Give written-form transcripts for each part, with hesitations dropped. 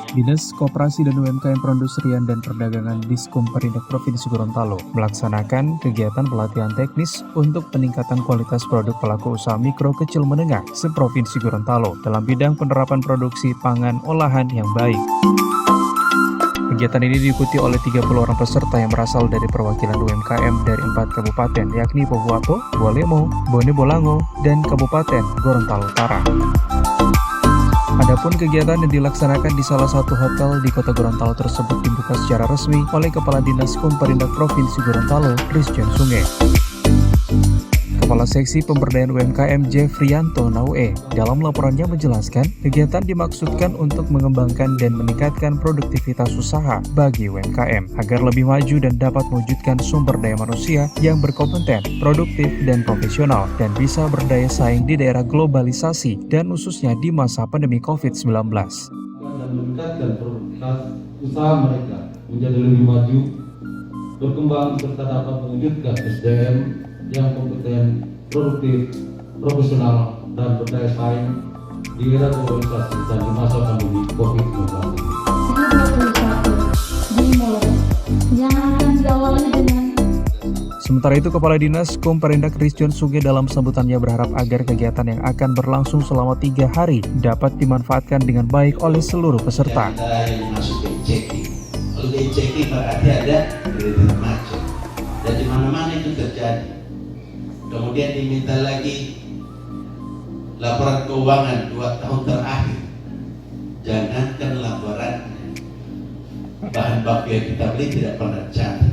Dinas Koperasi dan UMKM Perindustrian dan Perdagangan Diskomperindak Provinsi Gorontalo melaksanakan kegiatan pelatihan teknis untuk peningkatan kualitas produk pelaku usaha mikro kecil menengah seprovinsi Gorontalo dalam bidang penerapan produksi pangan olahan yang baik. Kegiatan ini diikuti oleh 30 orang peserta yang berasal dari perwakilan UMKM dari 4 kabupaten yakni Pohuwato, Bualemo, Bone Bolango, dan Kabupaten Gorontalo Utara. Adapun kegiatan yang dilaksanakan di salah satu hotel di kota Gorontalo tersebut dibuka secara resmi oleh Kepala Dinas Komperindak Provinsi Gorontalo, Christian Sunge. Kepala Seksi Pemberdayaan UMKM Jeffrianto Naue dalam laporannya menjelaskan kegiatan dimaksudkan untuk mengembangkan dan meningkatkan produktivitas usaha bagi UMKM agar lebih maju dan dapat mewujudkan sumber daya manusia yang berkompeten, produktif, dan profesional dan bisa berdaya saing di daerah globalisasi dan khususnya di masa pandemi COVID-19. Dan meningkatkan produktivitas usaha mereka menjadi lebih maju, berkembang serta dapat mewujudkan SDM yang kompeten, produktif, profesional, dan berdaya saing di era globalisasi dan di masa pandemi COVID-19. Sementara itu, Kepala Dinas Komperindak Christian Sunge dalam sambutannya berharap agar kegiatan yang akan berlangsung selama 3 hari dapat dimanfaatkan dengan baik oleh seluruh peserta. Ada yang masuk ke checking. Kalau di checking berarti ada kredit macet. Dan di mana-mana itu terjadi. Kemudian diminta lagi laporan keuangan 2 tahun terakhir. Jangankan laporan, bahan baku yang kita beli tidak pernah dicatat.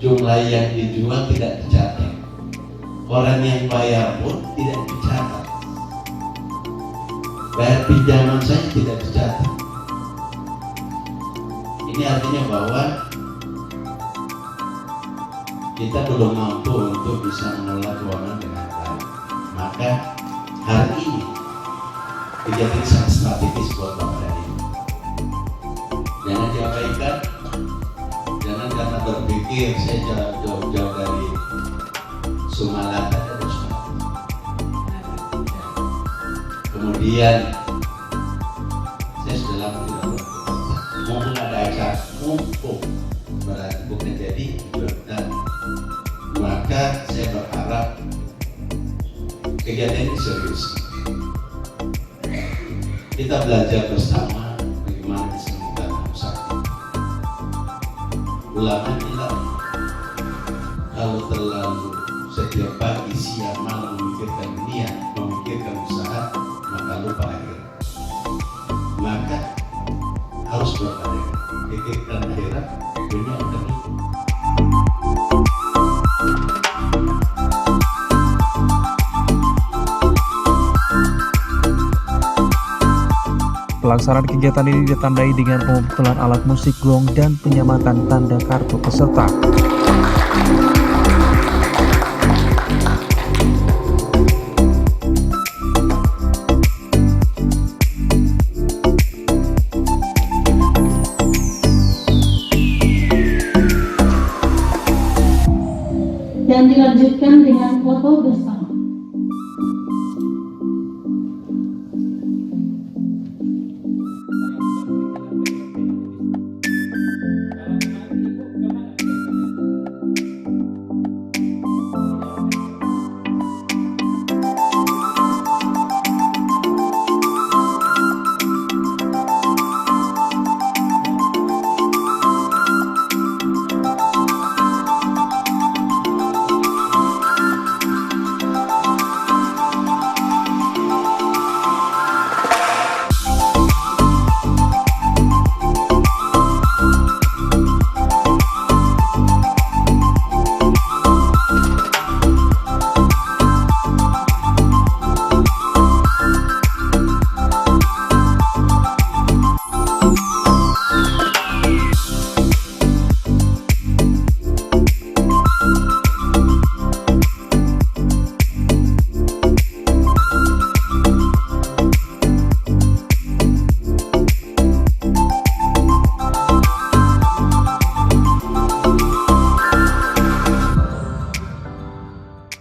Jumlah yang dijual tidak dicatat. Orang yang bayar pun tidak dicatat. Bayar pinjaman saja tidak dicatat. Ini artinya bahwa kita belum mampu untuk bisa mengelola keuangan dengan baik. Maka hari ini kegiatan sangat strategis buat Bapak dan Ibu. Jangan diabaikan, jangan karena berpikir saya jauh-jauh dari Sumalata dan Sumatera. Kemudian saya sudah lama tidak berkota. Mumpung ada acara, mumpung berarti bukan jadi berdan. Maka saya berharap kegiatan ini serius. Kita belajar bersama bagaimana bisa meningkatkan usaha. Ulama bilang kalau terlalu setiap pagi, siang, malam memikirkan dunia, memikirkan usaha, maka lupa akhirat. Maka harus berkarya, pikirkan akhirat, dunia akan ikut. Pelaksanaan kegiatan ini ditandai dengan pemukulan alat musik gong dan penyematan tanda kartu peserta. Dan dilanjutkan dengan foto bersama.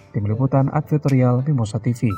Tim Liputan Advertorial Mimosa TV.